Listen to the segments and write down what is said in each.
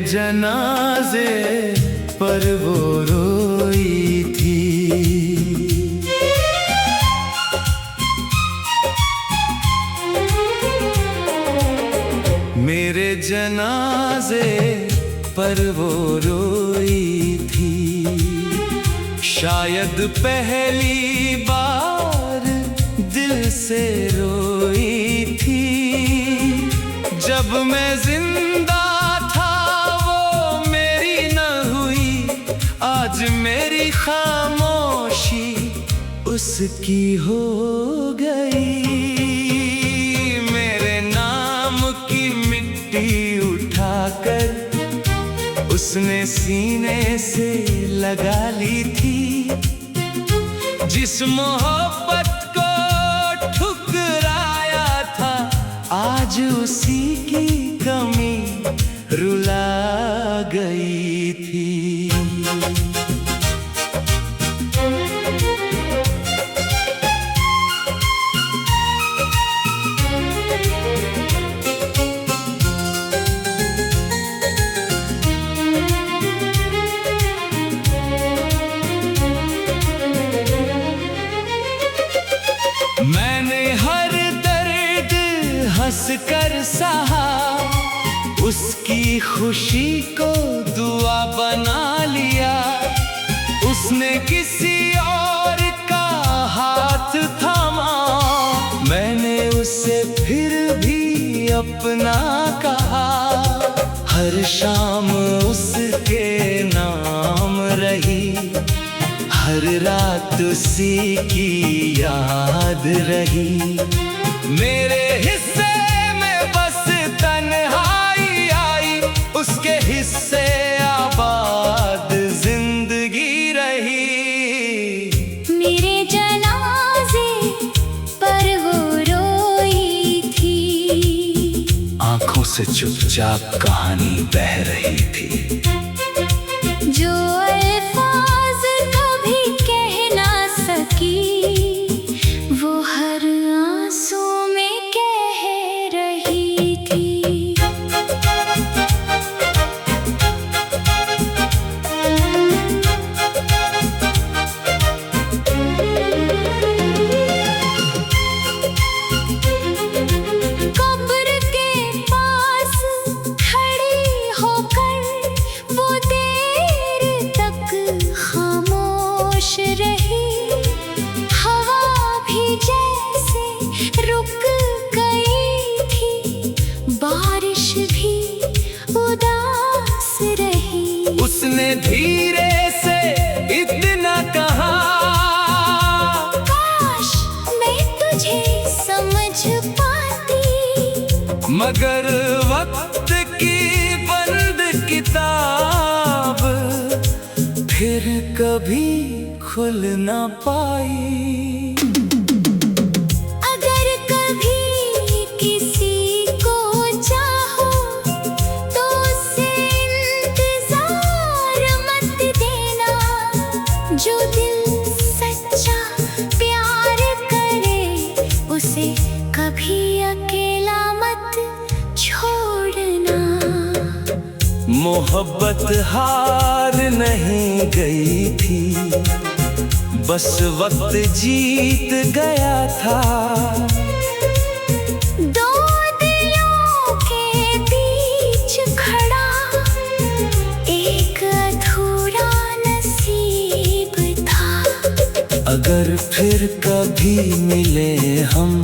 जनाजे पर वो रोई थी। मेरे जनाजे पर वो रोई थी। शायद पहली बार दिल से रोई थी। जब मैं जिंदा था वो मेरी न हुई, आज मेरी खामोशी उसकी हो गई। मेरे नाम की मिट्टी उठाकर उसने सीने से लगा ली थी। जिस मोहब्बत को ठुकराया था, आज उसी की कमी रुला गई थी। मैंने हर दर्द हंस कर सहा, उसकी खुशी को दुआ बना लिया। उसने किसी और का हाथ थामा, मैंने उसे फिर भी अपना कहा। हर शाम उसके नाम रही, हर रात उसी की याद रही। मेरे हिस्से में बस तन्हाई आई, उसके हिस्से आबाद जिंदगी रही। मेरे जनाजे पर वो रोई थी। आंखों से चुपचाप कहानी बह रही थी। जो अल्फाज कभी कह ना सकी, वो हर आंसू में कह रही थी। कब्र के पास खड़ी होकर वो देर तक खामोश रही। हवा भी जैसे रुक गई थी, बारिश भी उदास रही। उसने धीरे से इतना कहा, काश मैं तुझे समझ पाती। मगर वक्त की बंद किताब फिर कभी खुल ना पाई। अगर कभी किसी को चाहो तो उससे इंतजार मत देना। जो दिल सच्चा प्यार करे, उसे कभी अकेला मत छोड़ना। मोहब्बत हार नहीं गई थी, बस वक्त जीत गया था। दो दिलों के बीच खड़ा एक अधूरा नसीब था। अगर फिर कभी मिले हम,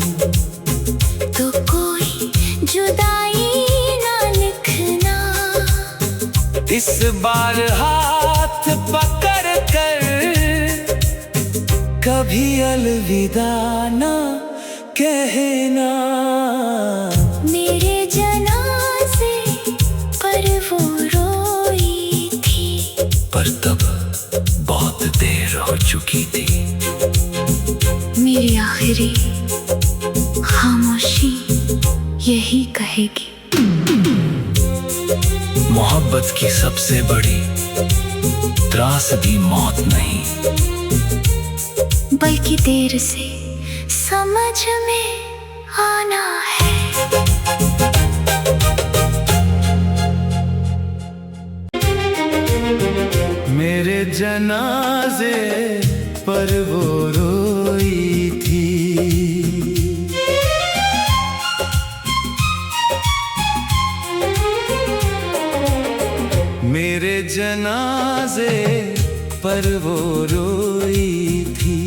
तो कोई जुदाई ना लिखना। इस बार हाथ पकड़ कर कभी अलविदा ना कहना। मेरे जनाजे पर वो रोई थी, पर तब बहुत देर हो चुकी थी। मेरी आखिरी खामोशी यही कहेगी। मोहब्बत की सबसे बड़ी त्रासदी मौत नहीं, बल्कि देर से समझ में आना है। पर वो रोई थी। मेरे जनाजे पर वो रोई थी,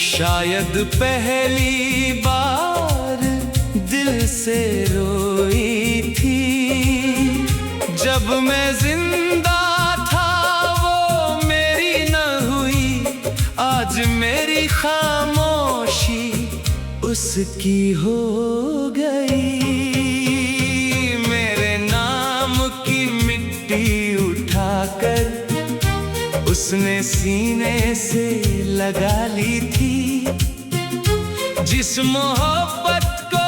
शायद पहली बार दिल से रोई थी। जब मैं जिंदा था वो मेरी न हुई, आज मेरी खामोशी उसकी हो गई। मेरे नाम की मिट्टी उठाकर उसने सीने से लगा ली थी। जिस मोहब्बत को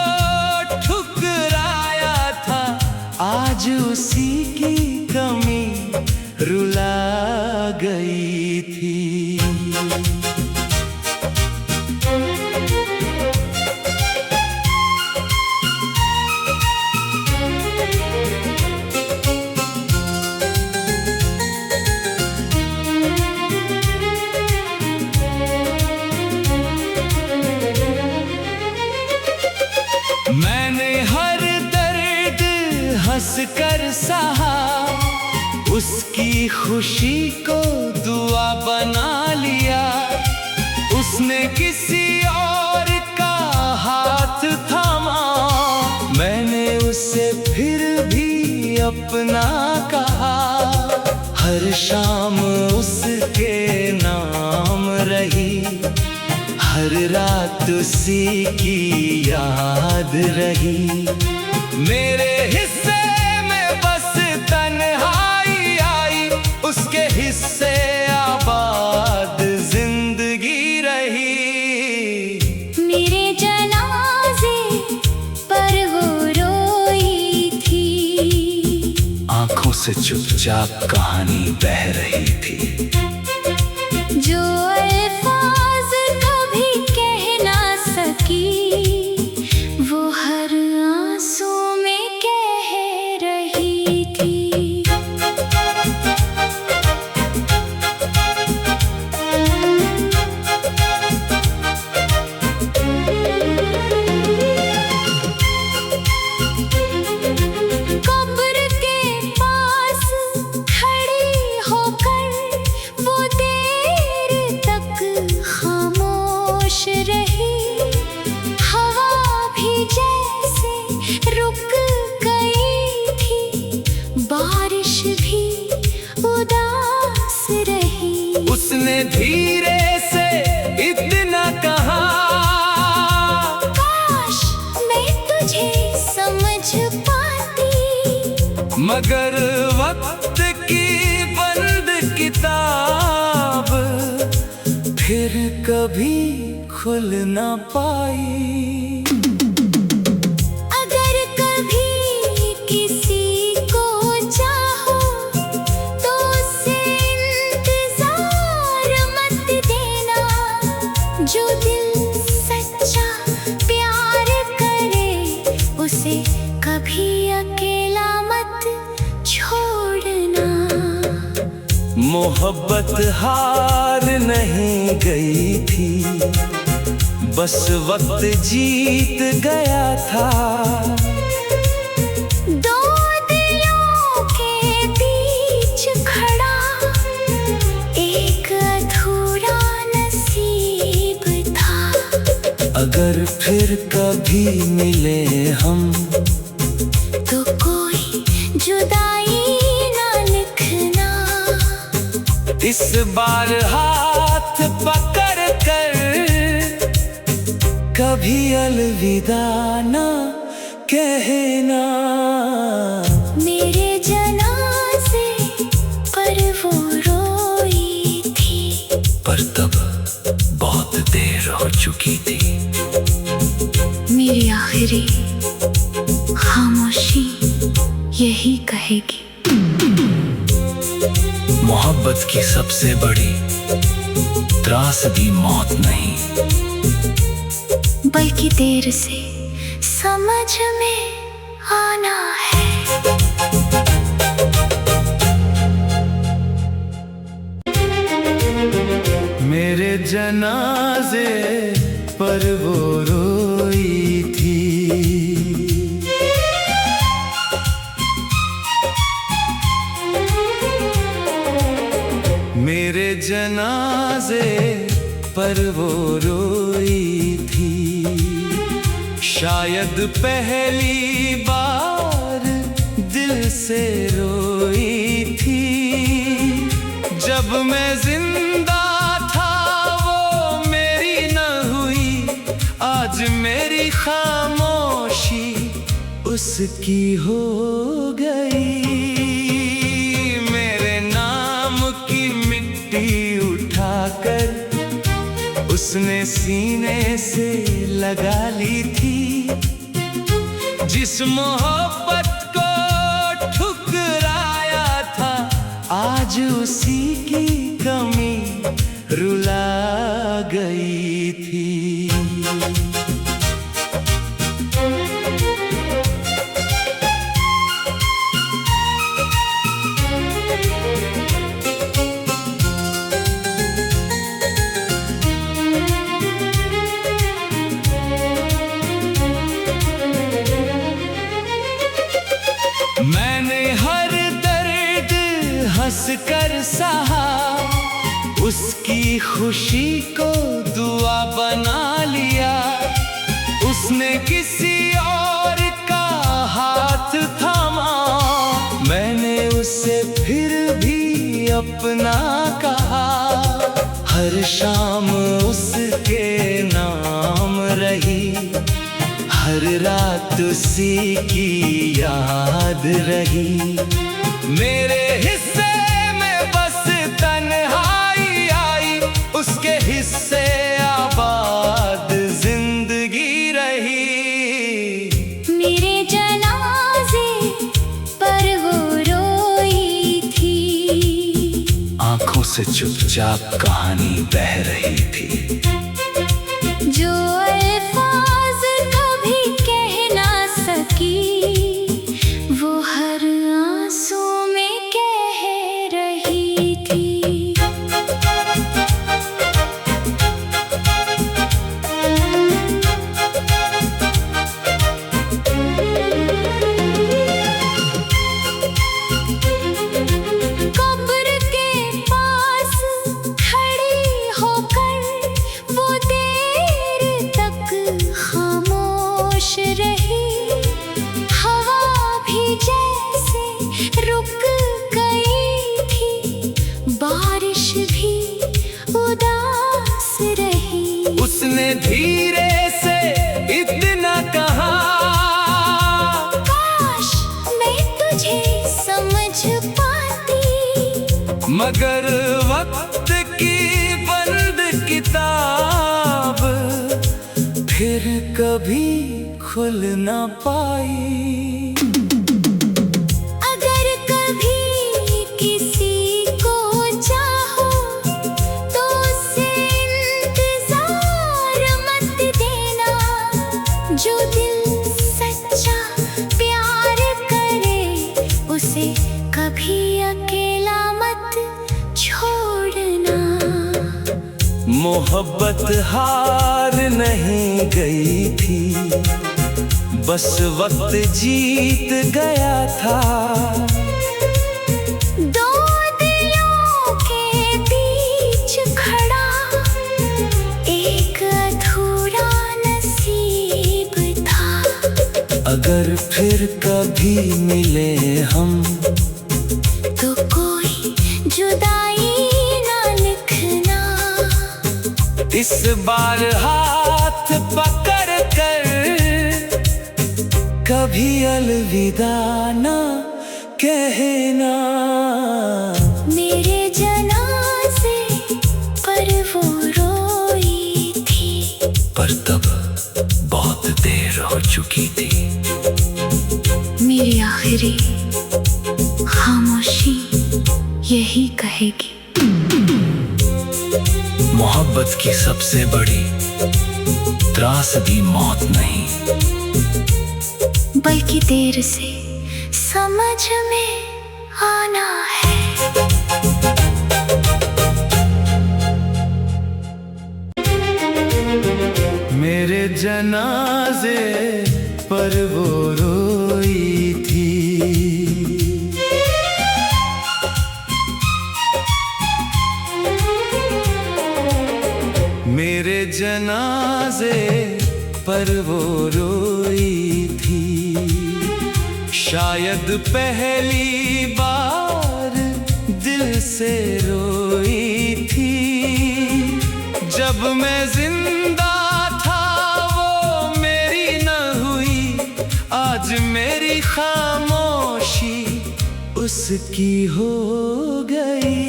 ठुकराया था, आज उसी की कमी रुला गई थी। मैंने हर दर्द हंस कर सहा, उसकी खुशी को दुआ बना लिया। उसने किसी और का हाथ थामा, मैंने उसे फिर भी अपना कहा। हर शाम उसके नाम रही, हर रात उसी की याद रही। मेरे हिस्से में बस तन्हाई आई, उसके हिस्से आबाद जिंदगी रही। मेरे जनाजे पर वो रोई थी, आंखों से चुपचाप कहानी बह रही थी। जो अल्फाज कभी कह ना सकी, वो हर आंसू में कह रही थी। कब्र के पास खड़ी होकर वो देर तक खामोश रही। हवा भी जैसे रुक गई थी, बारिश भी उदास रही। उसने धीरे से इतना कहा, काश मैं तुझे समझ पाती, मगर वक्त की बंद किताब फिर कभी खुल ना पाई। अगर कभी किसी को चाहो तो उससे इंतजार मत देना। जो दिल सच्चा प्यार करे, उसे कभी अकेला मत छोड़ना। मोहब्बत हार नहीं गई थी, बस वक्त जीत गया था। दो दिलों के बीच खड़ा एक अधूरा नसीब था। अगर फिर कभी मिले हम, तो कोई जुदाई ना लिखना। इस बार हाथ पकड़ कर कभी अलविदा ना कहना। मेरे जनाजे पर वो रोई थी, पर तब बहुत देर हो चुकी थी। मेरी आखिरी खामोशी यही कहेगी, मोहब्बत की सबसे बड़ी त्रासदी मौत नहीं, बल्कि देर से समझ में आना है। जनाजे पर वो रोई थी। मेरे जनाजे पर वो रोई थी। शायद पहली बार दिल से रोई थी। जब मैं जिंदा था वो मेरी न हुई, आज मेरी खामोशी उसकी हो गई। मेरे नाम की मिट्टी उठाकर उसने सीने से लगा ली थी। जिस मोहब्बत को ठुकराया था, आज उसी की कमी रुला गई थी। मैंने हर दर्द हंस कर सहा, उसकी खुशी को दुआ बना लिया। उसने किसी और का हाथ थामा, मैंने उसे फिर भी अपना कहा। हर शाम उसके नाम रही, हर रात उसी की याद रही। मेरे हिस्से में बस तन्हाई आई, उसके हिस्से आबाद जिंदगी रही। मेरे जनाजे पर वो रोई थी। आंखों से चुपचाप कहानी बह रही थी। जो अल्फाज कभी कह ना सकी, वो हर आंसू में कह रही थी। कब्र के पास खड़ी होकर वो देर तक खामोश रही। हवा भी जैसे रुक गई थी, बारिश भी उदास रही। उसने धीरे से इतना कहा, काश मैं तुझे समझ पाती, मगर वक्त की बंद किताब फिर कभी खुल ना पाई। अगर कभी किसी को चाहो तो उसे इंतजार मत देना। जो दिल सच्चा प्यार करे, उसे कभी अकेला मत छोड़ना। मोहब्बत हार नहीं गई थी, बस वक्त जीत गया था। दो दिलों के बीच खड़ा एक अधूरा नसीब था। अगर फिर कभी मिले हम, तो कोई जुदाई ना लिखना। इस बार हाथ पकड़ कर कभी अलविदा ना कहना। मेरे जनाजे पर वो रोई थी, पर तब बहुत देर हो चुकी थी। मेरी आखिरी खामोशी यही कहेगी। मोहब्बत की सबसे बड़ी त्रासदी मौत नहीं, बल्कि देर से समझ में आना है। जनाजे पर वो रोई थी। मेरे जनाजे पर वो रोई थी। शायद पहली बार दिल से रोई थी। जब मैं जिंदा था वो मेरी न हुई, आज मेरी खामोशी उसकी हो गई।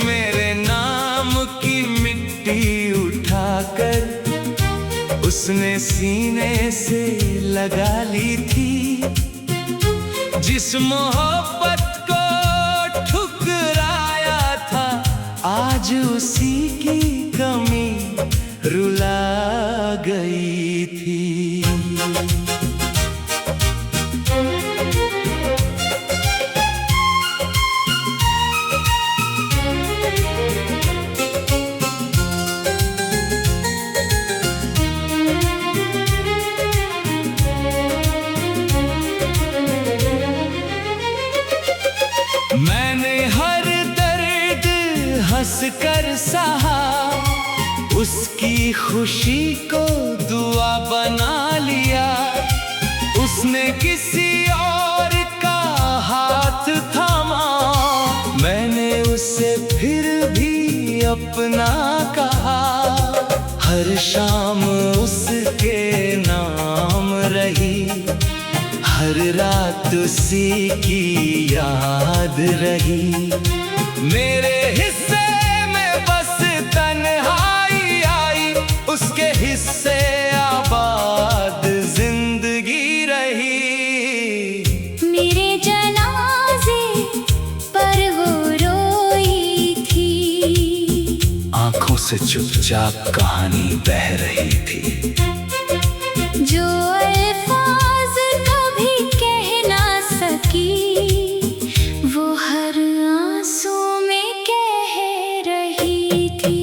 मेरे नाम की मिट्टी उठाकर उसने सीने से लगा ली थी। जिस मोहब्बत को ठुकराया था, आज उसी की कमी रुला गई थी। मैंने हर दर्द हंस कर सहा, उसकी खुशी को दुआ बना लिया। उसने किसी और का हाथ थामा, मैंने उसे फिर भी अपना कहा। हर शाम उसके नाम रही, हर रात उसी की याद रही। मेरे हिस्से में बस तन्हाई आई, उसके हिस्से आबाद जिंदगी रही। मेरे जनाजे पर वो रोई थी। आंखों से चुपचाप कहानी बह रही थी। जो अल्फाज कभी कह ना सकी, वो हर आंसू में कह रही थी।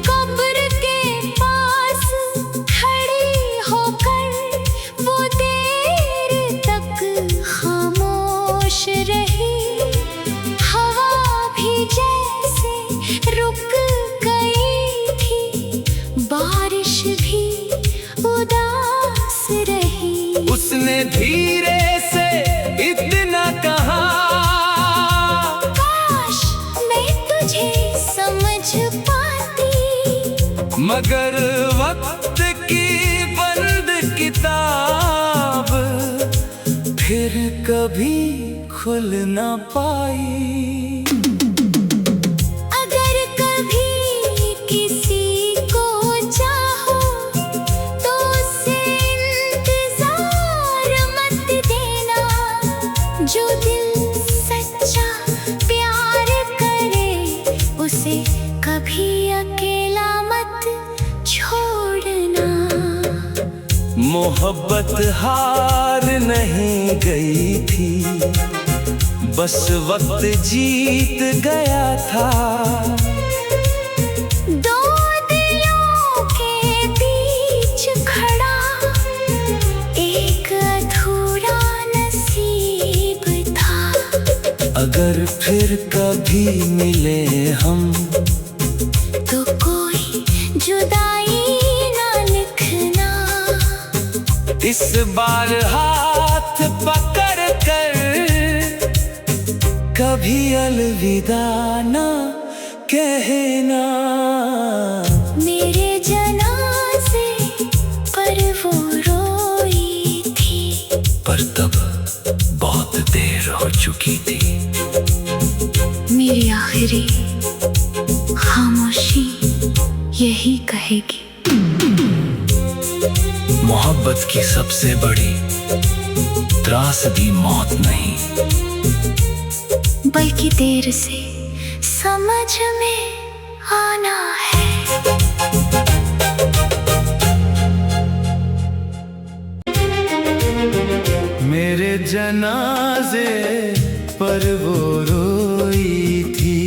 कब्र के पास खड़ी होकर वो देर तक खामोश रही। हवा भी जैसे रुक गई थी, बारिश भी उदास रही। उसने धीरे से इतना कहा, काश मैं तुझे समझ पाती, मगर वक्त की बंद किताब फिर कभी खुल ना पाई। अगर कभी किसी को चाहो तो उसे इंतजार मत देना। जो दिल सच्चा प्यार करे, उसे कभी अकेला मत छोड़ना। मोहब्बत हार नहीं गई थी, बस वक्त जीत गया था। दो दिलों के बीच खड़ा एक अधूरा नसीब था। अगर फिर कभी मिले हम, तो कोई जुदाई ना लिखना। इस बार हाथ पकड़ कर कभी अलविदा ना कहना। मेरे जनाजे पर वो रोई थी। पर तब बहुत देर हो चुकी थी। मेरी आखिरी खामोशी यही कहेगी, मोहब्बत की सबसे बड़ी त्रासदी मौत नहीं, बल्कि देर से समझ में आना है। जनाजे पर वो रोई थी।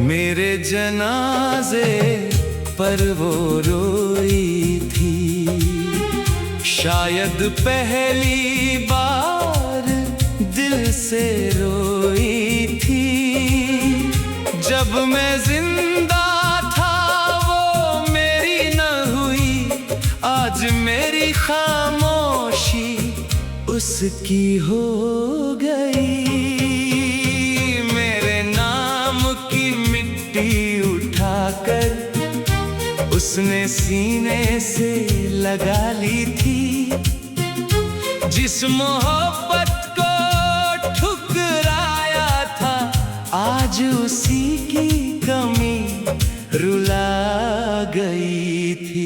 मेरे जनाजे पर वो रोई थी। शायद पहली बार दिल से रोई थी। जब मैं जिंदा था वो मेरी न हुई, आज मेरी खामोशी उसकी हो गई। मेरे नाम की मिट्टी उठाकर उसने सीने से लगा ली थी। जिस मोहब्बत को ठुकराया था, आज उसी की कमी रुला गई थी।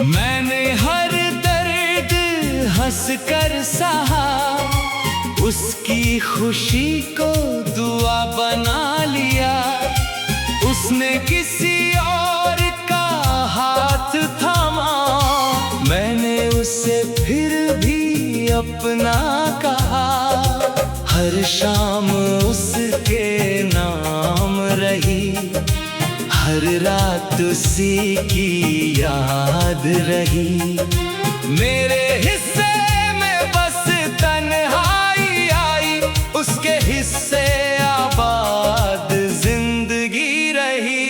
मैंने हर दर्द हंस कर सहा, उसकी खुशी को दुआ बना लिया। उसने किसी और का हाथ थामा, मैंने उसे फिर भी अपना कहा। हर शाम उसके नाम रही, हर रात उसी की याद रही। मेरे हिस्से में बस तन्हाई आई, उसके हिस्से आबाद जिंदगी रही।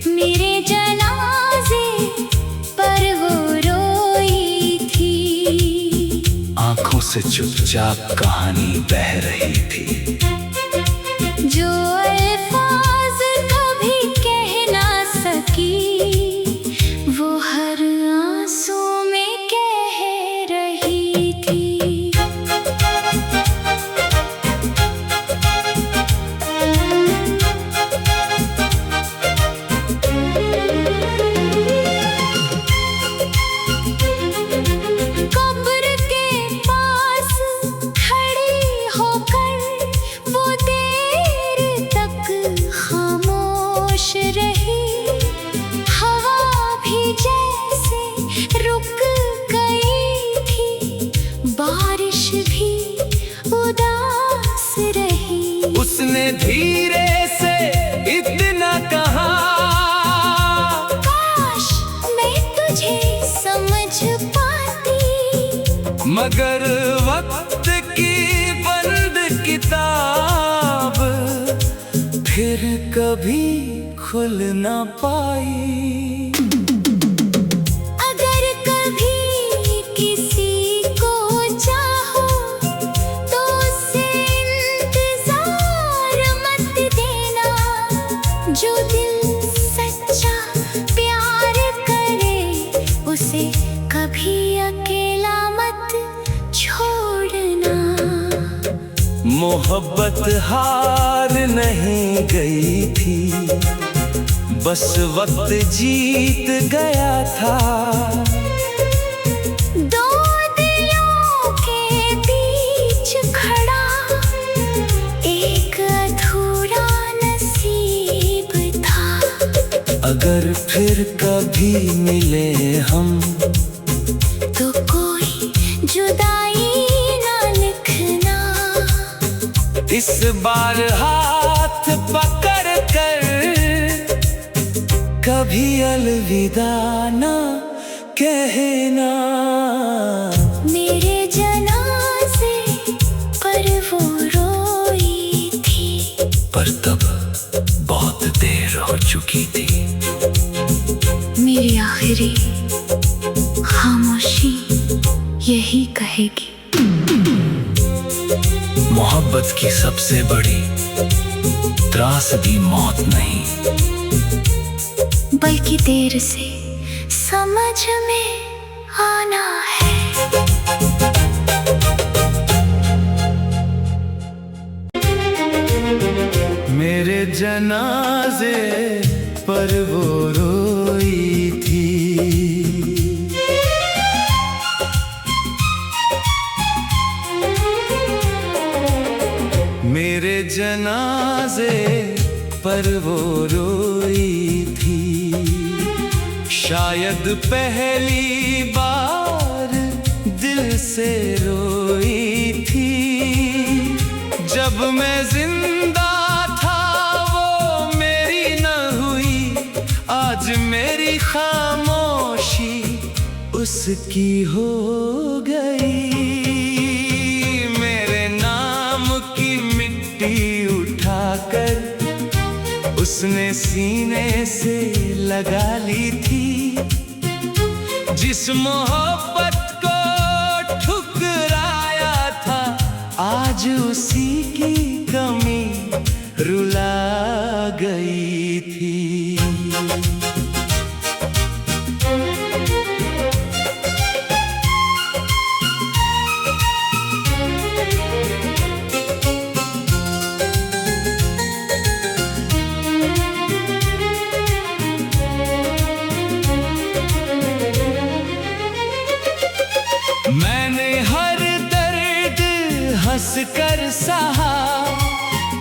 मेरे जनाजे पर वो रोई थी। आंखों से चुपचाप कहानी बह रही थी। जो अल्फाज कभी कह ना सकी, वो हर आंसू में कह रही थी। कब्र के पास खड़ी होकर वो देर तक खामोश रही। हवा भी जैसे रुक गई थी, बारिश भी उदास रही। उसने धीरे से इतना कहा, काश मैं तुझे समझ पाती, मगर वक्त की बंद किताब फिर कभी खुल ना पाई। अगर कभी किसी को चाहो तो उसे इंतजार मत देना। जो दिल सच्चा प्यार करे, उसे कभी अकेला मत छोड़ना। मोहब्बत हार नहीं गई थी, बस वक्त जीत गया था। दो दिलों के बीच खड़ा एक अधूरा नसीब था। अगर फिर कभी मिले हम, तो कोई जुदाई ना लिखना। इस बार हाथ पकड़ कर कभी अलविदा ना कहना। मेरे जनाजे पर वो रोई थी, पर तब बहुत देर हो चुकी थी। मेरी आखिरी खामोशी यही कहेगी। मोहब्बत की सबसे बड़ी त्रासदी मौत नहीं, बल्कि देर से समझ में आना है। मेरे जनाजे पर वो रोई थी। मेरे जनाजे पर वो रोई थी। शायद पहली बार दिल से रोई थी। जब मैं जिंदा था वो मेरी न हुई, आज मेरी खामोशी उसकी हो गई। मेरे नाम की मिट्टी उठाकर उसने सीने से लगा ली थी। जिस मोहब्बत को ठुकराया था, आज उसी की कमी रुला गई थी। मैंने हर दर्द हंस कर सहा,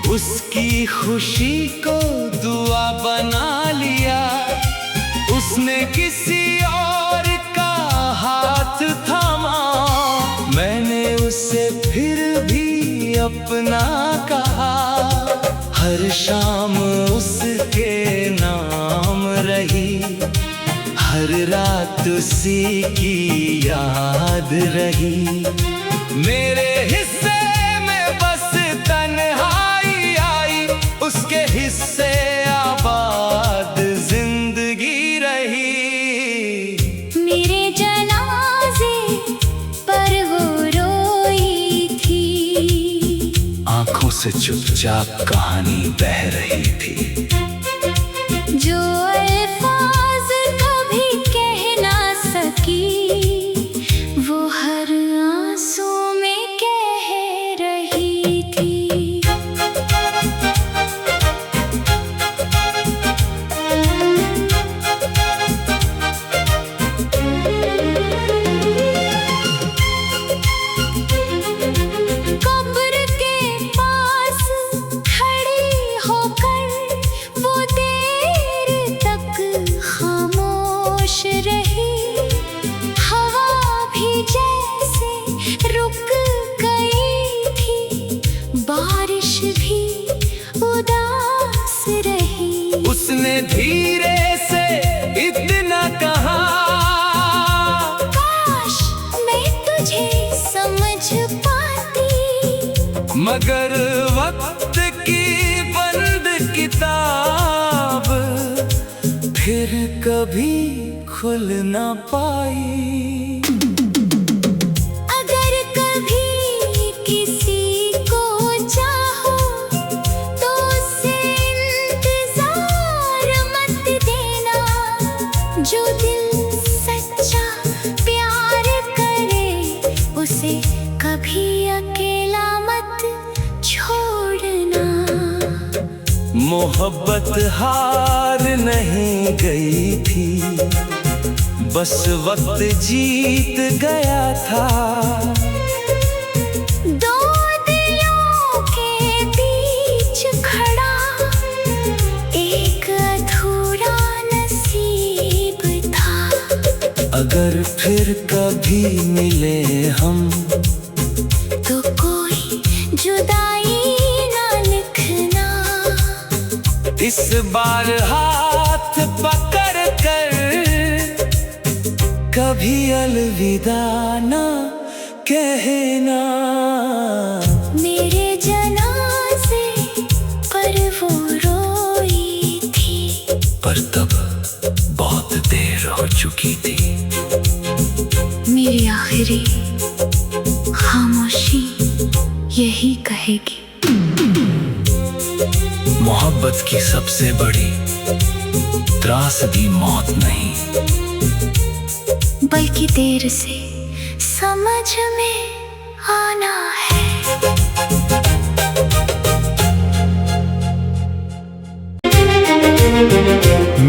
उसकी खुशी को दुआ बना लिया। उसने किसी और का हाथ थामा, मैंने उसे फिर भी अपना कहा। हर शाम उसके नाम रही, हर रात उसी की याद रही। मेरे हिस्से में बस तन्हाई आई, उसके हिस्से आबाद जिंदगी रही। मेरे जनाजे पर वो रोई थी। आंखों से चुपचाप कहानी बह रही थी। जो अल्फाज कभी कह ना सकी, वो हर आंसू में कह रही थी। कब्र के पास खड़ी होकर वो देर तक खामोश रही। हवा भी जैसे रुक गई थी, बारिश भी उदास रही। उसने धीरे से इतना कहा, काश मैं तुझे समझ पाती, मगर वक्त की बंद किताब फिर कभी खुल ना पाई। अगर कभी किसी को चाहो तो उससे इंतजार मत देना। जो दिल सच्चा प्यार करे, उसे कभी अकेला मत छोड़ना। मोहब्बत हार नहीं गई थी, बस वक्त जीत गया था। दो दिलों के बीच खड़ा एक अधूरा नसीब था। अगर फिर कभी मिले हम, तो कोई जुदाई ना लिखना। इस बार हाथ पकड़ कर कभी अलविदा ना कहना। मेरे जनाजे पर वो रोई थी, पर तब बहुत देर हो चुकी थी। मेरी आखिरी खामोशी यही कहेगी। मोहब्बत की सबसे बड़ी त्रासदी मौत नहीं, बल्कि देर से समझ में आना है।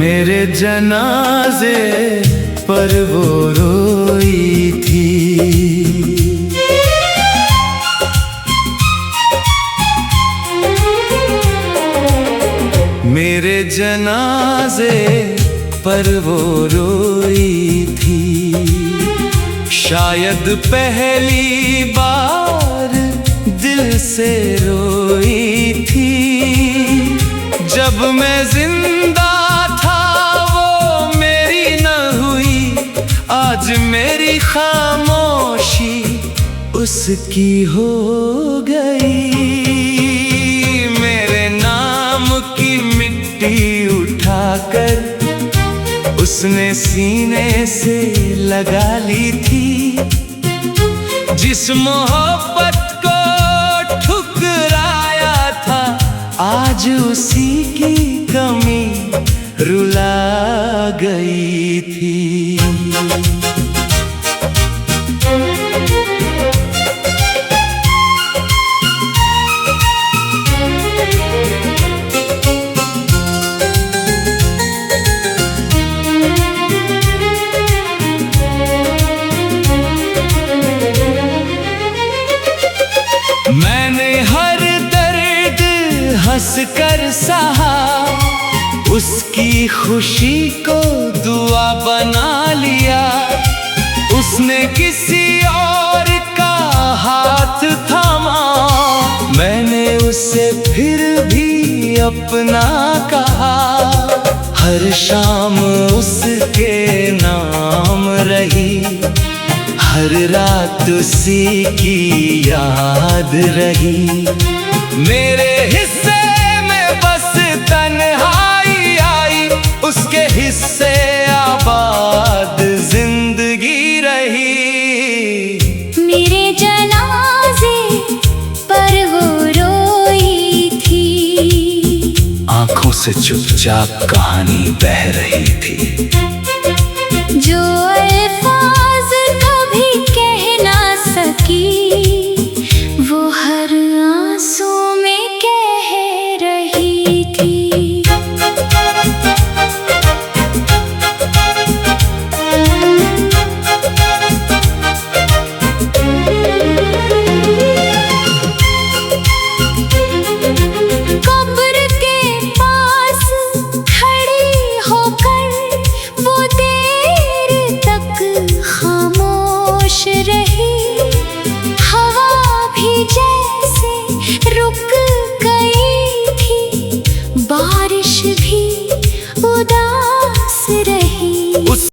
मेरे जनाजे पर वो रोई थी। मेरे जनाजे पर वो रोई थी। शायद पहली बार दिल से रोई थी। जब मैं जिंदा था वो मेरी न हुई, आज मेरी खामोशी उसकी हो गई। मेरे नाम की मिट्टी उठाकर उसने सीने से लगा ली थी। जिस मोहब्बत को ठुकराया था, आज उसी की कमी रुला गई थी। मैंने हर दर्द हंस कर सहा, उसकी खुशी को दुआ बना लिया। उसने किसी और का हाथ थामा, मैंने उसे फिर भी अपना कहा। हर शाम उसके नाम रही, हर रात उसी की याद रही। मेरे हिस्से में बस तन्हाई आई, उसके हिस्से आबाद जिंदगी रही। मेरे जनाजे पर वो रोई थी। आंखों से चुपचाप कहानी बह रही थी।